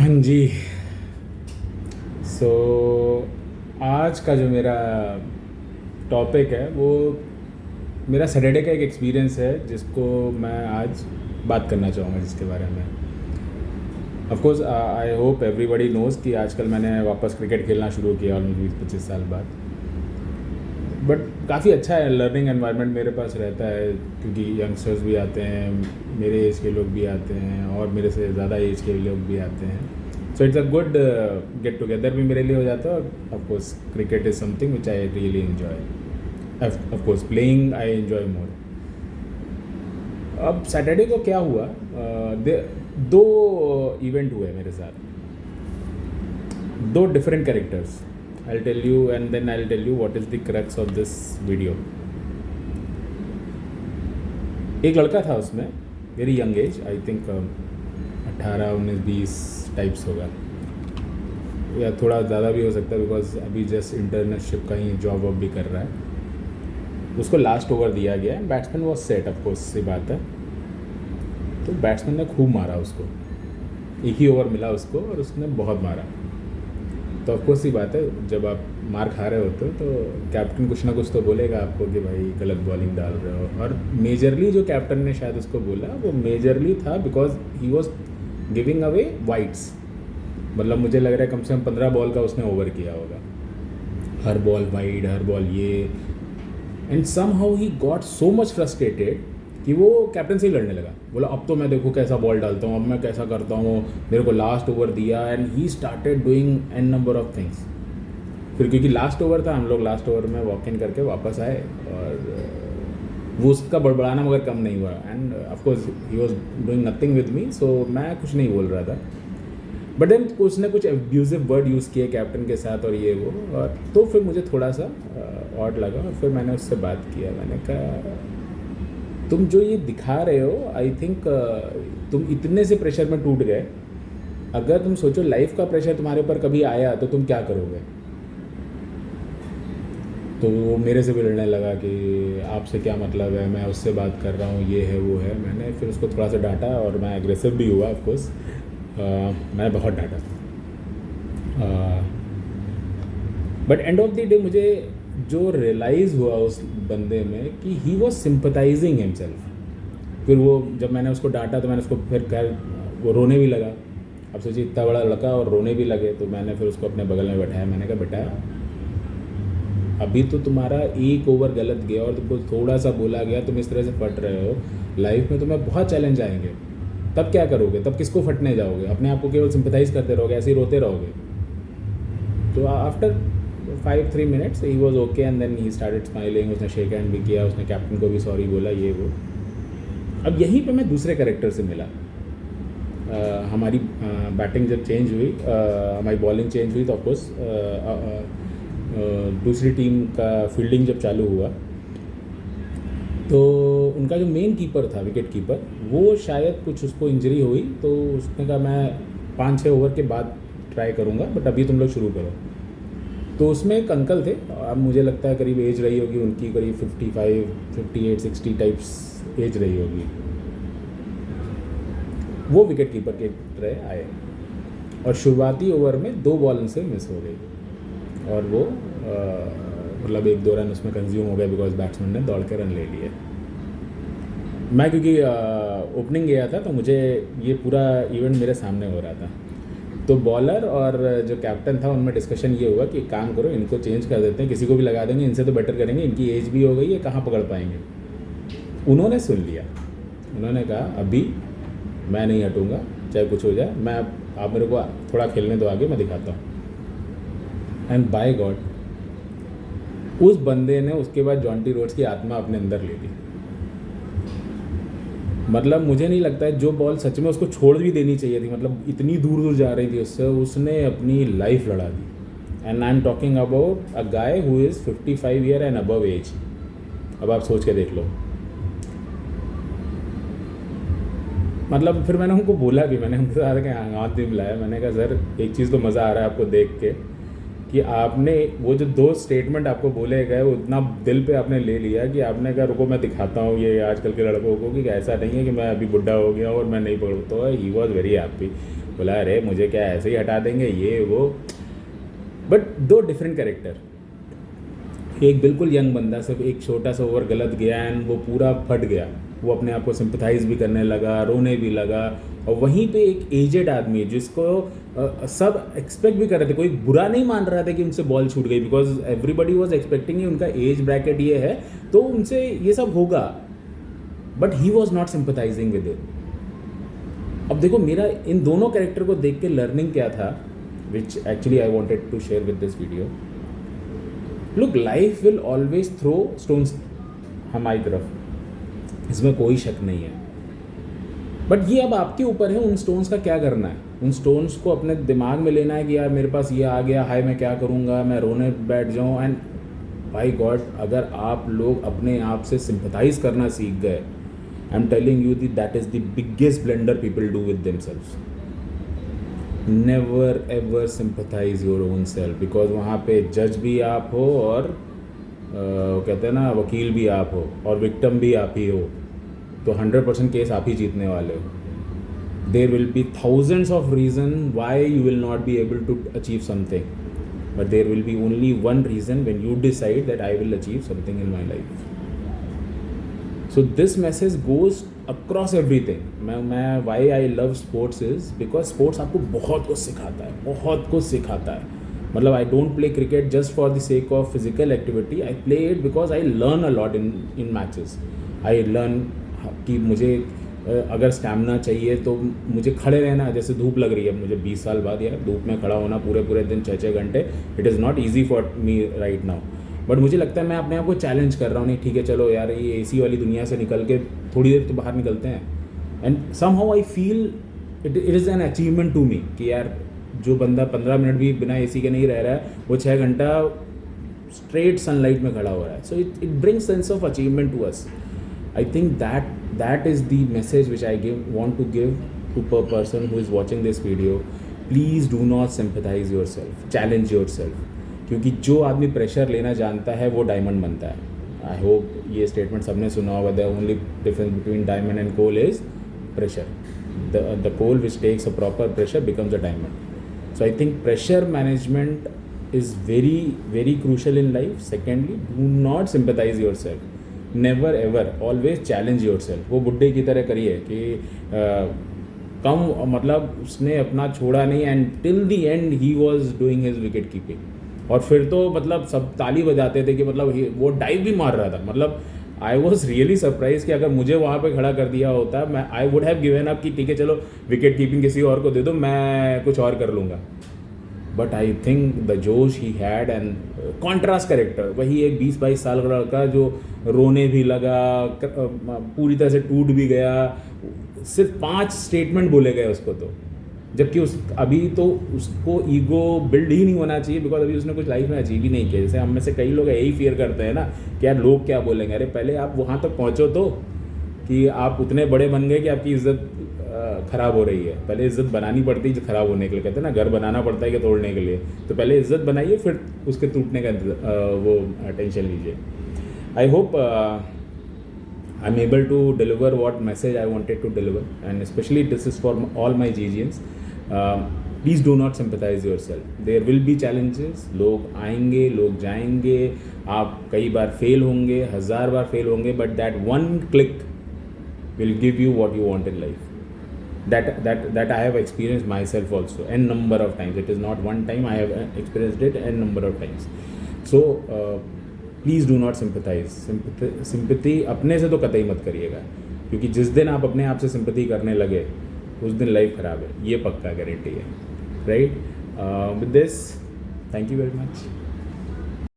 जी। सो आज का जो मेरा टॉपिक है वो मेरा सैटरडे का एक एक्सपीरियंस है जिसको मैं आज बात करना चाहूँगा, जिसके बारे में of course I hope everybody knows कि आजकल मैंने वापस क्रिकेट खेलना शुरू किया ऑलमोस्ट 20-25 साल बाद। बट काफ़ी अच्छा है, लर्निंग एनवायरनमेंट मेरे पास रहता है क्योंकि यंगस्टर्स भी आते हैं, मेरे एज के लोग भी आते हैं और मेरे से ज़्यादा एज के लोग भी आते हैं। So it's a good get together भी मेरे लिए हो जाता है। और of course cricket is something which I really enjoy. Of course playing I enjoy more. अब सैटरडे को क्या हुआ, दो इवेंट हुए मेरे साथ, दो different characters. I'll tell you and then I'll tell you what is the crux of this video. एक लड़का था उसमें, very young age, I think 18-19-20 types होगा या थोड़ा ज़्यादा भी हो सकता है बिकॉज अभी जस्ट इंटर्नशिप का ही जॉब वॉब भी कर रहा है। उसको लास्ट ओवर दिया गया है, बैट्समैन वॉज सेट, ऑफकोर्स सी बात है। तो बैट्समैन ने खूब मारा उसको, एक ही ओवर मिला उसको और उसने बहुत मारा। तो ऑफकोर्स ही बात है, जब आप मार खा रहे होते हो तो कैप्टन कुछ ना कुछ तो बोलेगा आपको कि भाई गलत बॉलिंग डाल रहे हो। और मेजरली जो कैप्टन ने शायद उसको बोला वो मेजरली था because he was giving away wides. मतलब मुझे लग रहा है कम से कम 15 बॉल का उसने ओवर किया होगा, हर बॉल वाइड, हर बॉल ये। And somehow he got so much frustrated कि वो कैप्टन से ही लड़ने लगा। बोला अब तो मैं देखो कैसा बॉल डालता हूँ, अब मैं कैसा करता हूँ, मेरे को लास्ट ओवर दिया। And he started doing an number of things. फिर क्योंकि लास्ट ओवर था, हम लोग लास्ट ओवर में वॉक इन करके वापस आए और वो उसका बड़बड़ाना मगर कम नहीं हुआ। And of course he was doing nothing with me, so मैं कुछ नहीं बोल रहा था। बट देन उसने कुछ एब्यूजिव वर्ड यूज़ किए कैप्टन के साथ और ये वो, और तो फिर मुझे थोड़ा सा ऑड लगा। और फिर मैंने उससे बात किया, मैंने कहा तुम जो ये दिखा रहे हो, आई थिंक तुम इतने से प्रेशर में टूट गए। अगर तुम सोचो लाइफ का प्रेशर तुम्हारे ऊपर कभी आया तो तुम क्या करोगे। तो वो मेरे से भी लड़ने लगा कि आपसे क्या मतलब है, मैं उससे बात कर रहा हूँ, ये है वो है। मैंने फिर उसको थोड़ा सा डांटा और मैं एग्रेसिव भी हुआ ऑफकोर्स। मैं बहुत डांटा। But end of the day मुझे जो रियलाइज़ हुआ उस बंदे में कि ही वॉज सिंपथाइजिंग हिमसेल्फ। फिर वो जब मैंने उसको डांटा तो मैंने उसको फिर खैर वो रोने भी लगा। अब सोचिए इतना बड़ा लड़का और रोने भी लगे। तो मैंने फिर उसको अपने बगल में बैठाया, मैंने कहा बेटा अभी तो तुम्हारा एक ओवर गलत गया और तुमको थोड़ा सा बोला गया, तुम इस तरह से फट रहे हो। लाइफ में तुम्हें बहुत चैलेंज आएंगे, तब क्या करोगे, तब किसको फटने जाओगे, अपने आप को केवल सिंपथाइज करते रहोगे, ऐसे ही रोते रहोगे। तो after 5-3 minutes he was okay and then he started smiling. उसने शेक हैंड भी किया, उसने कैप्टन को भी सॉरी बोला, ये वो। अब यहीं पे मैं दूसरे कैरेक्टर से मिला। हमारी बैटिंग जब चेंज हुई, हमारी बॉलिंग चेंज हुई तो ऑफकोर्स दूसरी टीम का फील्डिंग जब चालू हुआ तो उनका जो मेन कीपर था, विकेट कीपर, वो शायद कुछ उसको इंजरी हुई। तो उसने कहा मैं 5-6 ओवर के बाद ट्राई करूँगा, बट अभी तुम लोग शुरू करो। तो उसमें एक अंकल थे, अब मुझे लगता है करीब एज रही होगी उनकी करीब 55, 58, 60 टाइप्स एज रही होगी। वो विकेट कीपर के तरह आए और शुरुआती ओवर में 2 बॉल उनसे मिस हो गई और वो मतलब 1-2 रन उसमें कंज्यूम हो गए बिकॉज बैट्समैन ने दौड़ के रन ले लिए। मैं क्योंकि ओपनिंग गया था तो मुझे ये पूरा इवेंट मेरे सामने हो रहा था। तो बॉलर और जो कैप्टन था उनमें डिस्कशन ये हुआ कि काम करो, इनको चेंज कर देते हैं, किसी को भी लगा देंगे, इनसे तो बेटर करेंगे, इनकी एज भी हो गई है, कहाँ पकड़ पाएंगे। उन्होंने सुन लिया, उन्होंने कहा अभी मैं नहीं हटूँगा चाहे कुछ हो जाए, मैं आप मेरे को थोड़ा खेलने दो आगे, मैं दिखाता हूँ। एंड बाय गॉड उस बंदे ने उसके बाद जॉन्टी रोड्स की आत्मा अपने अंदर ले ली। मतलब मुझे नहीं लगता है जो बॉल सच में उसको छोड़ भी देनी चाहिए थी, मतलब इतनी दूर दूर जा रही थी उससे, उसने अपनी लाइफ लड़ा दी। And I am talking about a guy who is 55 year and above age. अब आप सोच के देख लो। मतलब फिर मैंने उनको बोला भी, मैंने उनके साथ हाथ भी मिलाया, मैंने कहा सर एक चीज़ तो मज़ा आ रहा है आपको देख के कि आपने वो जो 2 स्टेटमेंट आपको बोले गए वो इतना दिल पे आपने ले लिया कि आपने कहा रुको मैं दिखाता हूँ ये आजकल के लड़कों को कि ऐसा नहीं है कि मैं अभी बुढ़ा हो गया और मैं नहीं पढ़ता। He was very happy. बोला अरे मुझे क्या ऐसे ही हटा देंगे ये वो, बट दो डिफरेंट कैरेक्टर। एक बिल्कुल यंग बंदा सिर्फ एक छोटा सा ओवर गलत गया एंड वो पूरा फट गया, वो अपने आप को सिंपथाइज भी करने लगा, रोने भी लगा। और वहीं पे एक एजेड आदमी जिसको सब एक्सपेक्ट भी कर रहे थे, कोई बुरा नहीं मान रहा था कि उनसे बॉल छूट गई, बिकॉज एवरीबडी वॉज एक्सपेक्टिंग उनका एज ब्रैकेट ये है तो उनसे ये सब होगा, but he was not sympathising with it. अब देखो मेरा इन दोनों कैरेक्टर को देख के लर्निंग क्या था, which actually I wanted to share with this video. Look, life will always throw stones हमारी तरफ, इसमें कोई शक नहीं है, बट ये अब आपके ऊपर है उन स्टोन्स का क्या करना है। उन स्टोन्स को अपने दिमाग में लेना है कि यार मेरे पास ये आ गया, हाय मैं क्या करूँगा, मैं रोने बैठ जाऊँ। एंड बाय गॉड, अगर आप लोग अपने आप से सिंपथाइज करना सीख गए, I am telling you that is the biggest blunder people do with themselves. Never ever sympathize your own self, because वहाँ पे जज भी आप हो और कहते हैं ना वकील भी आप हो और विक्टिम भी आप ही हो, तो 100% केस आप ही जीतने वाले हो। There will be thousands of reason why you will not be able to achieve something, but there will be only one reason when you decide that I will achieve something in my life. So this message goes across everything. मैं why I love sports is because sports आपको बहुत कुछ सिखाता है, बहुत कुछ सिखाता है। मतलब I don't play cricket just for the sake of physical activity, I play it because I learn a lot in matches. I learn कि मुझे अगर स्टैमिना चाहिए तो मुझे खड़े रहना, जैसे धूप लग रही है मुझे 20 साल बाद, यार धूप में खड़ा होना पूरे पूरे दिन 6-6 घंटे, it is not easy for me right now. But मुझे लगता है मैं अपने आप को चैलेंज कर रहा हूँ, नहीं ठीक है चलो यार ये एसी वाली दुनिया से निकल के थोड़ी देर तो बाहर निकलते हैं। And somehow I feel it is an achievement to me कि यार जो बंदा 15 मिनट भी बिना एसी के नहीं रह रहा है, वो 6 घंटा स्ट्रेट सनलाइट में खड़ा हो रहा है। So it brings sense of achievement to us. I think that is the message which I want to give to per person who is watching this video. Please do not sympathize yourself, challenge yourself, क्योंकि जो आदमी pressure लेना जानता है वो diamond बनता है। I hope ये स्टेटमेंट सबने सुना होगा, the only difference between diamond and coal is pressure. The coal which takes a proper pressure becomes a diamond. So I think pressure management is very very crucial in life. Secondly, do not sympathise your self, never ever, always challenge your self. वो बुड्ढे की तरह करिए कि कम मतलब उसने अपना छोड़ा नहीं and till the and he was doing his wicket keeping. और फिर तो मतलब सब ताली बजाते थे कि मतलब वो डाइव भी मार रहा था। मतलब आई वॉज रियली सरप्राइज कि अगर मुझे वहाँ पे खड़ा कर दिया होता, मैं I would have given up कि ठीक है चलो विकेट कीपिंग किसी और को दे दो, मैं कुछ और कर लूँगा। बट आई थिंक द जोश he had and contrast character, वही एक 20-22 साल का लड़का जो रोने भी लगा, पूरी तरह से टूट भी गया, सिर्फ 5 स्टेटमेंट बोले गए उसको, तो जबकि अभी तो उसको ईगो बिल्ड ही नहीं होना चाहिए, बिकॉज अभी उसने कुछ लाइफ में अचीव ही नहीं किया। जैसे हम में से कई लोग यही फियर करते हैं ना कि यार लोग क्या बोलेंगे। अरे पहले आप वहाँ तक पहुँचो तो कि आप उतने बड़े बन गए कि आपकी इज्जत ख़राब हो रही है। पहले इज़्ज़त बनानी पड़ती है ख़राब होने के लिए, कहते हैं ना घर बनाना पड़ता है कि तोड़ने के लिए, तो पहले इज़्ज़त बनाइए फिर उसके टूटने का वो टेंशन लीजिए। I hope I am able to deliver what message I wanted to deliver and specially this is for all my जीजियंस। Please do not sympathise your self. There will be challenges, लोग आएंगे लोग जाएंगे, आप कई बार fail होंगे, 1000 बार fail होंगे, but that one click will give you what you want in life. That I have experienced myself also n number of times. It is not one time, I have experienced it n number of times. So please do not sympathize. Sympathy अपने से तो कतई मत करिएगा, क्योंकि जिस दिन आप अपने आप से सिंपैथी करने लगे उस दिन लाइफ ख़राब है, ये पक्का गारंटी है, right? With this, thank you very much.